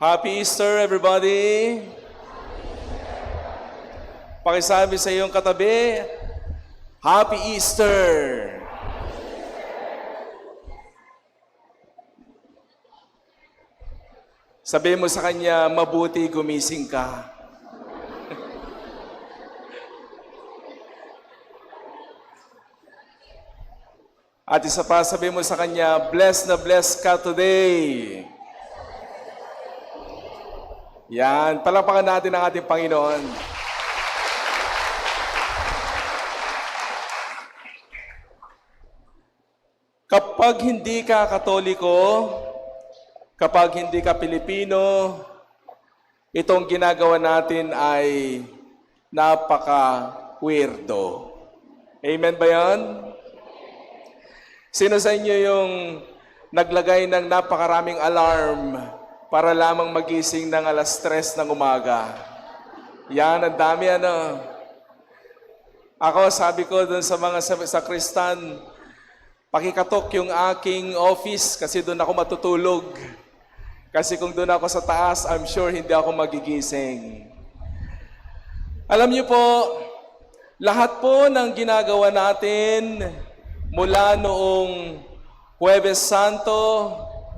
Happy Easter, everybody! Pakisabi sa iyong katabi, Happy Easter! Sabihin mo sa kanya, mabuti gumising ka. At isa pa, sabihin mo sa kanya, blessed na blessed ka today. Yan, palapakan natin ang ating Panginoon. Kapag hindi ka Katoliko, kapag hindi ka Pilipino, itong ginagawa natin ay napaka-weirdo. Amen ba yan? Sino sa inyo yung naglagay ng napakaraming alarm para lamang magising ng alas 3 ng umaga? Yan, ang dami ano. Ako, sabi ko dun sa mga sakristan, pakikatok yung aking office kasi doon ako matutulog. Kasi kung doon ako sa taas, I'm sure hindi ako magigising. Alam niyo po, lahat po ng ginagawa natin mula noong Huwebes Santo,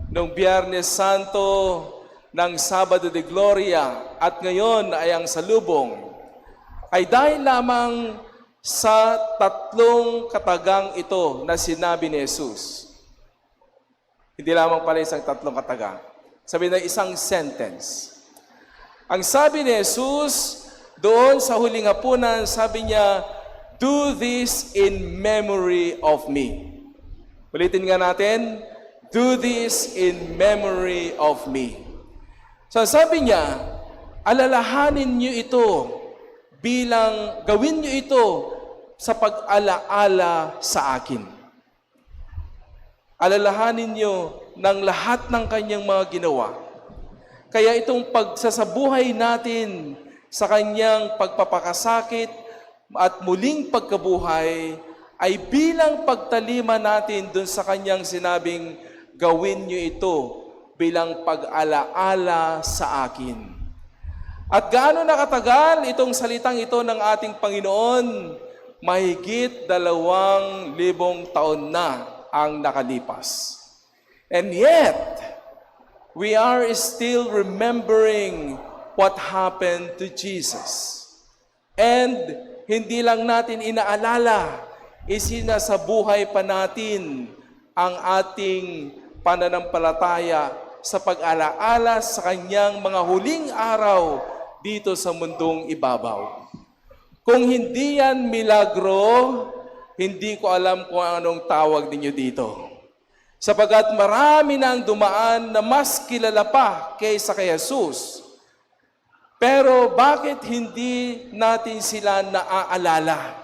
noong Biyernes Santo, ng Sabado de Gloria, at ngayon ay ang salubong, ay dahil lamang sa tatlong katagang ito na sinabi ni Jesus. Hindi lamang pala isang tatlong kataga. Sabi na isang sentence. Ang sabi ni Jesus, doon sa huling hapunan, sabi niya, do this in memory of me. Ulitin nga natin, do this in memory of me. So sabi niya, alalahanin niyo ito bilang, gawin niyo ito sa pag-alaala sa akin. Alalahanin niyo ng lahat ng kanyang mga ginawa. Kaya itong pagsasabuhay natin sa kanyang pagpapakasakit at muling pagkabuhay ay bilang pagtalima natin dun sa kanyang sinabing, gawin niyo ito bilang pag-alaala sa akin. At gaano nakatagal itong salitang ito ng ating Panginoon? Mahigit 2,000 taon na ang nakalipas. And yet, we are still remembering what happened to Jesus. And hindi lang natin inaalala, isinasabuhay pa natin ang ating pananampalataya sa pag-alaala sa kanyang mga huling araw dito sa mundong ibabaw. Kung hindi yan milagro, hindi ko alam kung anong tawag ninyo dito. Sapagat marami nang dumaan na mas kilala pa kaysa kay Jesus. Pero bakit hindi natin sila naaalala?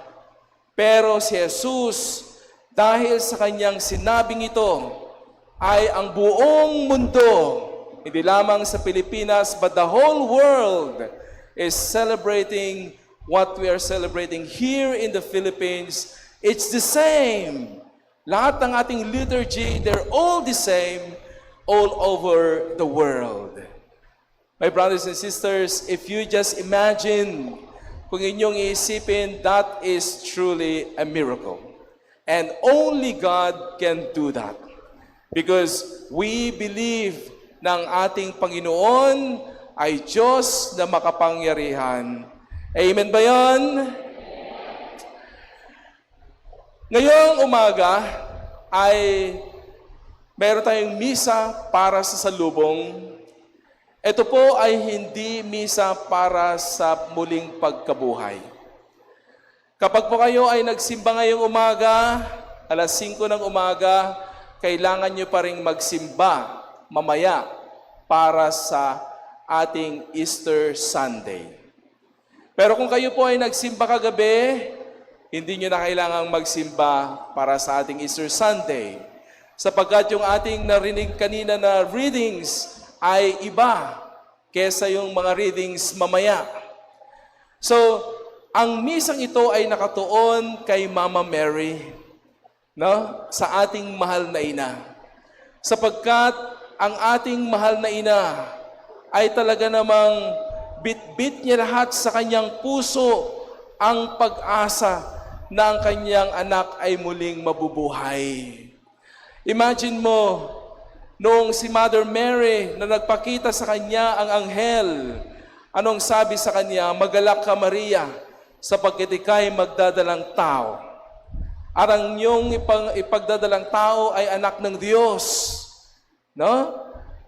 Pero si Jesus, dahil sa kanyang sinabing ito, ay ang buong mundo, hindi lamang sa Pilipinas, but the whole world is celebrating what we are celebrating here in the Philippines. It's the same. Lahat ng ating liturgy, they're all the same all over the world. My brothers and sisters, if you just imagine, kung inyong iisipin, that is truly a miracle. And only God can do that. Because we believe na ang ating Panginoon ay Diyos na makapangyarihan. Amen ba yan? Ngayong umaga ay meron tayong misa para sa salubong. Ito po ay hindi misa para sa muling pagkabuhay. Kapag po kayo ay nagsimba ngayong umaga, alas 5 ng umaga, kailangan nyo pa rin magsimba mamaya para sa ating Easter Sunday. Pero kung kayo po ay nagsimba kagabi, hindi nyo na kailangang magsimba para sa ating Easter Sunday. Sapagkat yung ating narinig kanina na readings ay iba kesa yung mga readings mamaya. So, ang misang ito ay nakatuon kay Mama Mary, no? Sa ating mahal na ina. Sapagkat ang ating mahal na ina ay talaga namang bit-bit niya lahat sa kanyang puso ang pag-asa na ang kanyang anak ay muling mabubuhay. Imagine mo, noong si Mother Mary na nagpakita sa kanya ang anghel, anong sabi sa kanya? Magalak ka, Maria, sapagkat ika'y magdadalang tao. Arang yung ipagdadalang tao ay anak ng Diyos. No?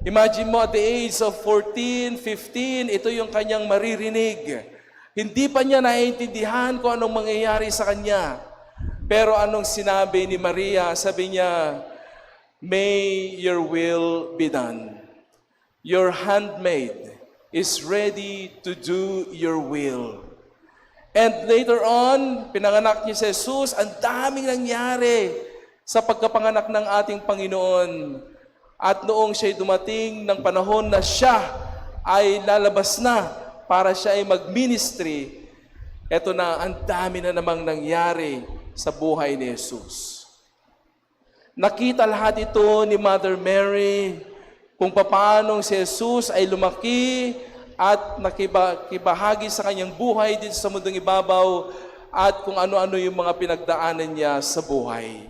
Imagine mo at the age of 14, 15, ito yung kanyang maririnig. Hindi pa niya naiintindihan kung anong mangyayari sa kanya. Pero anong sinabi ni Maria? Sabi niya, may your will be done. Your handmaid is ready to do your will. And later on, pinanganak niya si Jesus, ang daming nangyari sa pagkapanganak ng ating Panginoon. At noong siya'y dumating ng panahon na siya ay lalabas na para siya ay mag-ministry, eto na, ang dami na namang nangyari sa buhay ni Jesus. Nakita lahat ito ni Mother Mary kung paano si Jesus ay lumaki at nakibahagi sa kanyang buhay dito sa mundong ibabaw at kung ano-ano yung mga pinagdaanan niya sa buhay.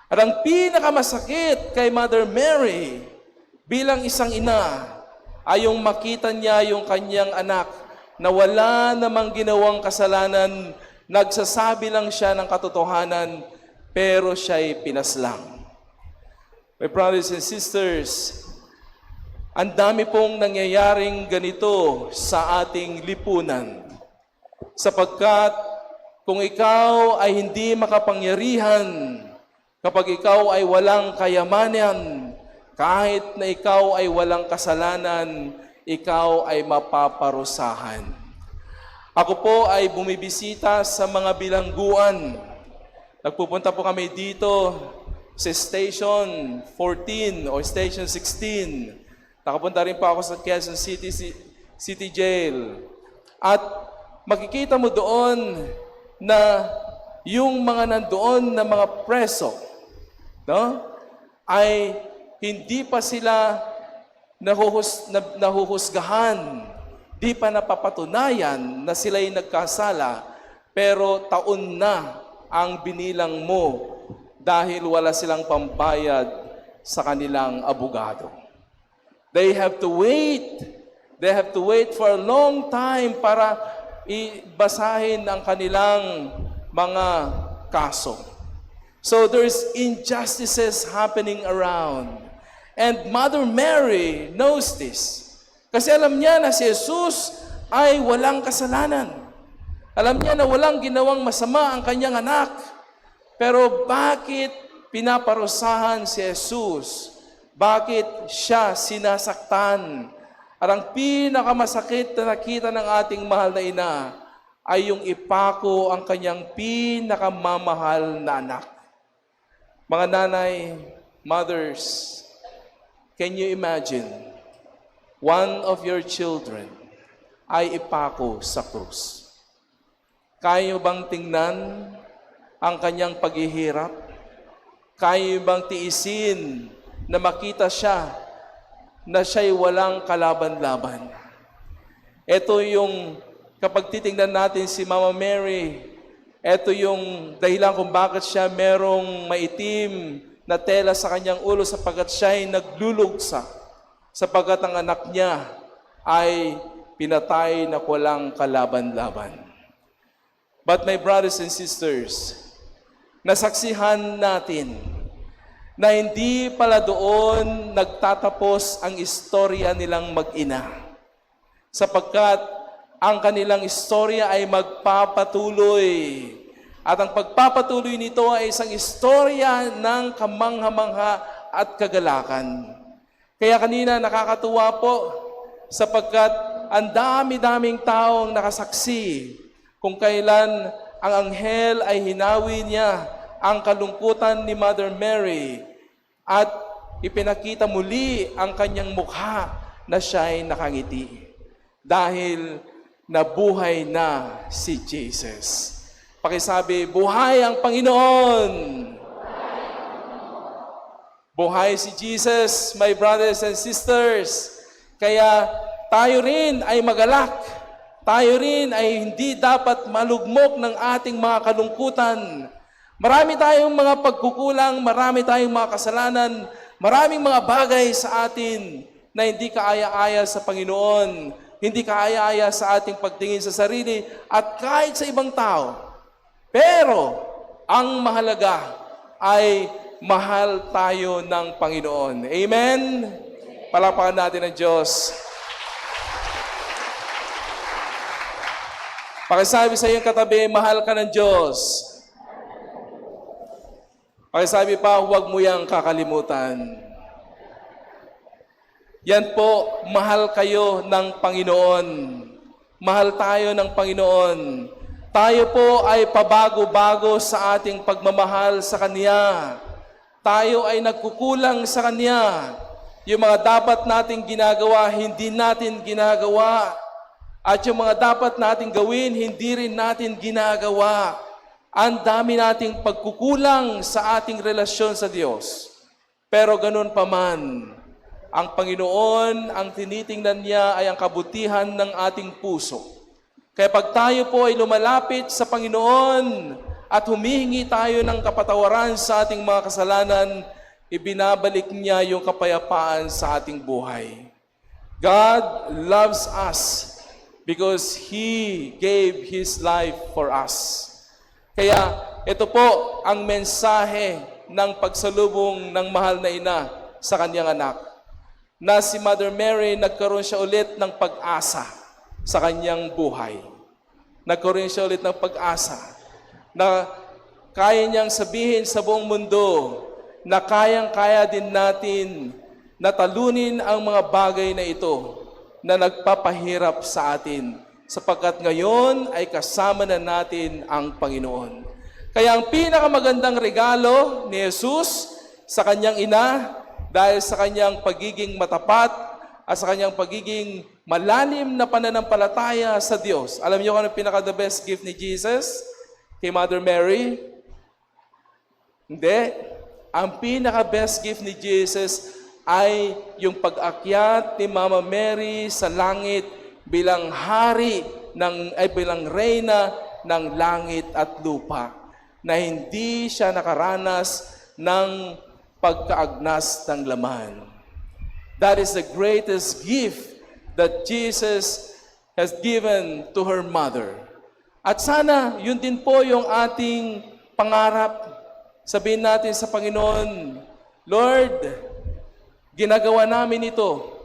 At ang pinakamasakit kay Mother Mary bilang isang ina ay yung makita niya yung kanyang anak na wala namang ginawang kasalanan, nagsasabi lang siya ng katotohanan, pero siya'y pinaslang. My brothers and sisters, ang dami pong nangyayaring ganito sa ating lipunan. Sapagkat kung ikaw ay hindi makapangyarihan, kapag ikaw ay walang kayamanan, kahit na ikaw ay walang kasalanan, ikaw ay mapaparusahan. Ako po ay bumibisita sa mga bilangguan. Nagpupunta po kami dito sa Station 14 o Station 16. Nakapunta rin po ako sa Quezon City Jail. At makikita mo doon na yung mga nandoon na mga preso, no, ay hindi pa sila nahuhusgahan, di pa napapatunayan na sila'y nagkasala, pero taon na ang binilang mo dahil wala silang pambayad sa kanilang abogado. They have to wait. They have to wait for a long time para ibasahin ang kanilang mga kaso. So there's injustices happening around. And Mother Mary knows this. Kasi alam niya na si Jesus ay walang kasalanan. Alam niya na walang ginawang masama ang kanyang anak. Pero bakit pinaparusahan si Jesus? Bakit siya sinasaktan? At ang pinakamasakit na nakita ng ating mahal na ina ay yung ipako ang kanyang pinakamamahal na anak. Mga nanay, mothers, can you imagine one of your children ay ipako sa krus? Kaya niyo bang tingnan ang kanyang paghihirap? Kaya niyo bang tiisin na makita siya na siya'y walang kalaban-laban? Ito yung kapag titingnan natin si Mama Mary, ito yung dahilan kung bakit siya merong maitim na tela sa kanyang ulo sapagkat siya'y naglulugsa, sapagkat ang anak niya ay pinatay na walang kalaban-laban. But my brothers and sisters, nasaksihan natin na hindi pala doon nagtatapos ang istorya nilang mag-ina, sapagkat ang kanilang istorya ay magpapatuloy. At ang pagpapatuloy nito ay isang istorya ng kamangha-mangha at kagalakan. Kaya kanina nakakatuwa po sapagkat ang dami-daming taong nakasaksi kung kailan ang anghel ay hinawi niya ang kalungkutan ni Mother Mary at ipinakita muli ang kanyang mukha na siya'y nakangiti. Dahil nabuhay na si Jesus. Pakisabi, buhay ang Panginoon! Buhay si Jesus, my brothers and sisters. Kaya tayo rin ay magalak. Tayo rin ay hindi dapat malugmok ng ating mga kalungkutan. Marami tayong mga pagkukulang, marami tayong mga kasalanan, maraming mga bagay sa atin na hindi kaaya-aya sa Panginoon, hindi kaaya-aya sa ating pagtingin sa sarili at kahit sa ibang tao. Pero ang mahalaga ay mahal tayo ng Panginoon. Amen? Palakpakan natin ang Diyos. Pakisabi sa iyong katabi, mahal ka ng Diyos. Pakisabi pa, huwag mo yang kakalimutan. Yan po, mahal kayo ng Panginoon. Mahal tayo ng Panginoon. Tayo po ay pabago-bago sa ating pagmamahal sa Kanya. Tayo ay nagkukulang sa Kanya. Yung mga dapat nating ginagawa, hindi natin ginagawa. At yung mga dapat nating gawin, hindi rin natin ginagawa. Ang dami nating pagkukulang sa ating relasyon sa Diyos. Pero ganun pa man, ang Panginoon, ang tinitingnan niya ay ang kabutihan ng ating puso. Kaya pag tayo po ay lumalapit sa Panginoon at humihingi tayo ng kapatawaran sa ating mga kasalanan, ibinabalik niya yung kapayapaan sa ating buhay. God loves us because He gave His life for us. Kaya ito po ang mensahe ng pagsalubong ng mahal na ina sa kanyang anak. Na si Mother Mary, nagkaroon siya ulit ng pag-asa sa kanyang buhay. Nagkaroon siya ulit ng pag-asa na kaya niyang sabihin sa buong mundo na kayang-kaya din natin na talunin ang mga bagay na ito na nagpapahirap sa atin, sapagkat ngayon ay kasama na natin ang Panginoon. Kaya ang pinakamagandang regalo ni Jesus sa kanyang ina, dahil sa kanyang pagiging matapat at sa kanyang pagiging malalim na pananampalataya sa Diyos. Alam niyo kung ano pinaka-the best gift ni Jesus kay Mother Mary? Hindi. Ang pinaka-best gift ni Jesus ay yung pag-akyat ni Mama Mary sa langit bilang bilang reyna ng langit at lupa, na hindi siya nakaranas ng pagkaagnas ng laman. That is the greatest gift that Jesus has given to her mother. At sana, yun din po yung ating pangarap. Sabihin natin sa Panginoon, Lord, ginagawa namin ito.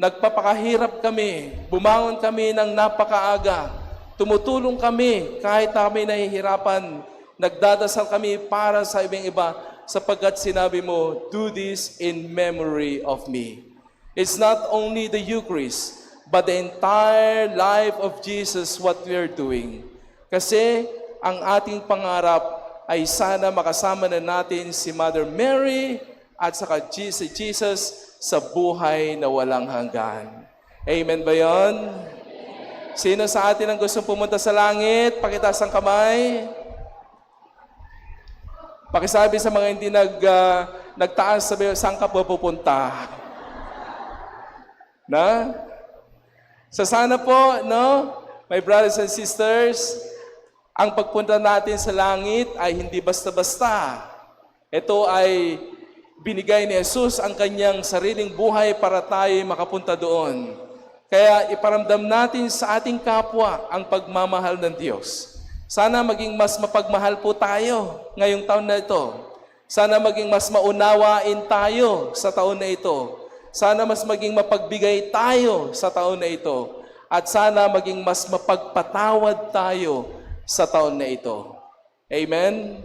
Nagpapakahirap kami. Bumangon kami ng napakaaga. Tumutulong kami kahit na kami nahihirapan. Nagdadasal kami para sa ibang iba sapagkat sinabi mo, do this in memory of me. It's not only the Eucharist, but the entire life of Jesus what we are doing. Kasi ang ating pangarap ay sana makasama na natin si Mother Mary at saka si Jesus sa buhay na walang hanggan. Amen ba yun? Sino sa atin ang gustong pumunta sa langit? Pakitaas ang kamay. Pakisabi sa mga hindi nagtaas, sabi, saan ka po pupunta? Na? Sa sana po, no? My brothers and sisters, ang pagpunta natin sa langit ay hindi basta-basta. Ito ay binigay ni Jesus ang kanyang sariling buhay para tayo makapunta doon. Kaya iparamdam natin sa ating kapwa ang pagmamahal ng Diyos. Sana maging mas mapagmahal po tayo ngayong taon na ito. Sana maging mas maunawain tayo sa taon na ito. Sana mas maging mapagbigay tayo sa taon na ito. At sana maging mas mapagpatawad tayo sa taon na ito. Amen?